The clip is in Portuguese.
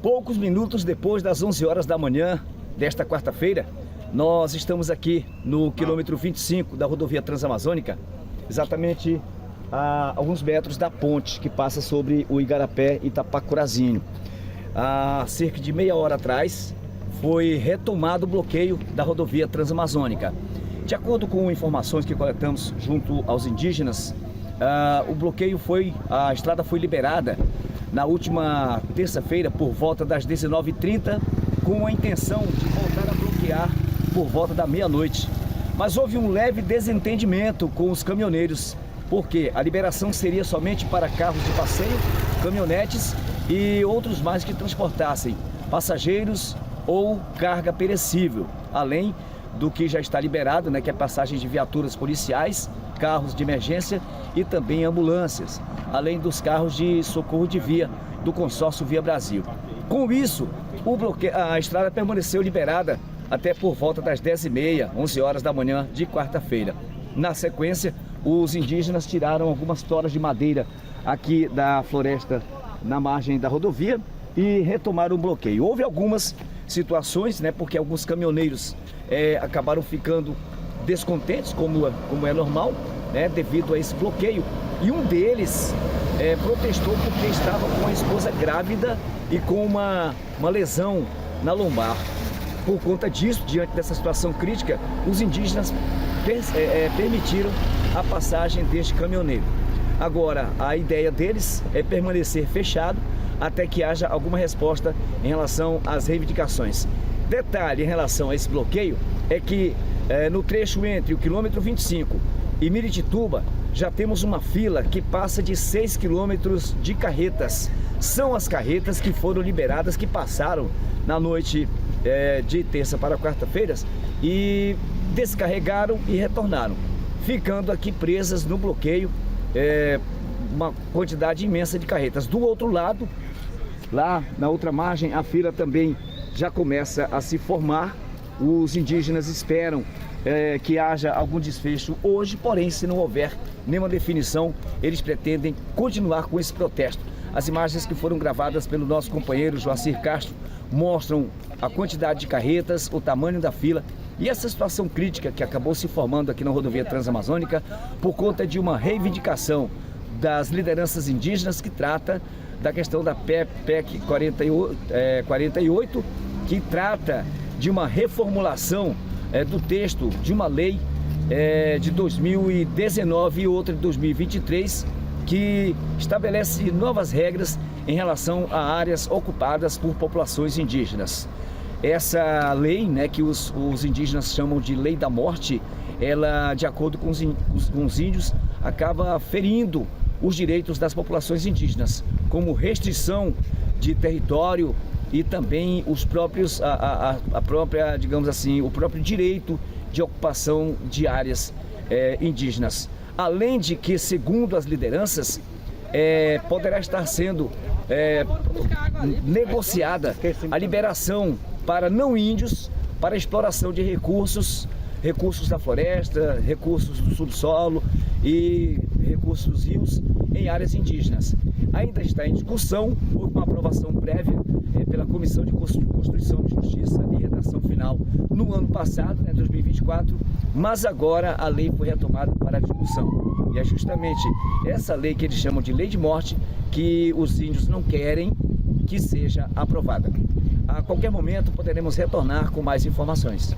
Poucos minutos depois das 11 horas da manhã desta quarta-feira, nós estamos aqui no quilômetro 25 da rodovia Transamazônica, exatamente a alguns metros da ponte que passa sobre o Igarapé Itapacurazinho. Há cerca de meia hora atrás foi retomado o bloqueio da rodovia Transamazônica. De acordo com informações que coletamos junto aos indígenas, a estrada foi liberada na última terça-feira por volta das 19h30, com a intenção de voltar a bloquear por volta da meia-noite. Mas houve um leve desentendimento com os caminhoneiros, porque a liberação seria somente para carros de passeio, caminhonetes e outros mais que transportassem passageiros ou carga perecível, além do que já está liberado, que é passagem de viaturas policiais, carros de emergência e também ambulâncias, além dos carros de socorro de via do consórcio Via Brasil. Com isso, a estrada permaneceu liberada até por volta das 10h30, 11 horas da manhã de quarta-feira. Na sequência, os indígenas tiraram algumas toras de madeira aqui da floresta na margem da rodovia e retomaram o bloqueio. Houve algumas situações, porque alguns caminhoneiros acabaram ficando descontentes, como é normal, devido a esse bloqueio. E um deles protestou porque estava com a esposa grávida e com uma lesão na lombar. Por conta disso, diante dessa situação crítica, os indígenas permitiram a passagem deste caminhoneiro. Agora, a ideia deles é permanecer fechado até que haja alguma resposta em relação às reivindicações. Detalhe em relação a esse bloqueio é que no trecho entre o quilômetro 25 e Miritituba já temos uma fila que passa de 6 quilômetros de carretas. São as carretas que foram liberadas, que passaram na noite de terça para quarta-feira e descarregaram e retornaram, ficando aqui presas no bloqueio uma quantidade imensa de carretas. Do outro lado, lá na outra margem, a fila também já começa a se formar. Os indígenas esperam que haja algum desfecho hoje, porém, se não houver nenhuma definição, eles pretendem continuar com esse protesto. As imagens que foram gravadas pelo nosso companheiro Joacir Castro mostram a quantidade de carretas, o tamanho da fila e essa situação crítica que acabou se formando aqui na rodovia Transamazônica por conta de uma reivindicação das lideranças indígenas que trata da questão da PEC 48, que trata de uma reformulação do texto de uma lei de 2019 e outra de 2023, que estabelece novas regras em relação a áreas ocupadas por populações indígenas. Essa lei, que os indígenas chamam de Lei da Morte, ela, de acordo com os índios, acaba ferindo os direitos das populações indígenas, como restrição de território e também os próprios, digamos assim, o próprio direito de ocupação de áreas indígenas. Além de que, segundo as lideranças, poderá estar sendo negociada a liberação para não índios, para exploração de recursos da floresta, recursos do subsolo e recursos dos rios em áreas indígenas. Ainda está em discussão, houve uma aprovação prévia pela Comissão de Constituição e Justiça e Redação Final no ano passado, 2024, mas agora a lei foi retomada para a discussão. E é justamente essa lei que eles chamam de Lei de Morte que os índios não querem que seja aprovada. A qualquer momento poderemos retornar com mais informações.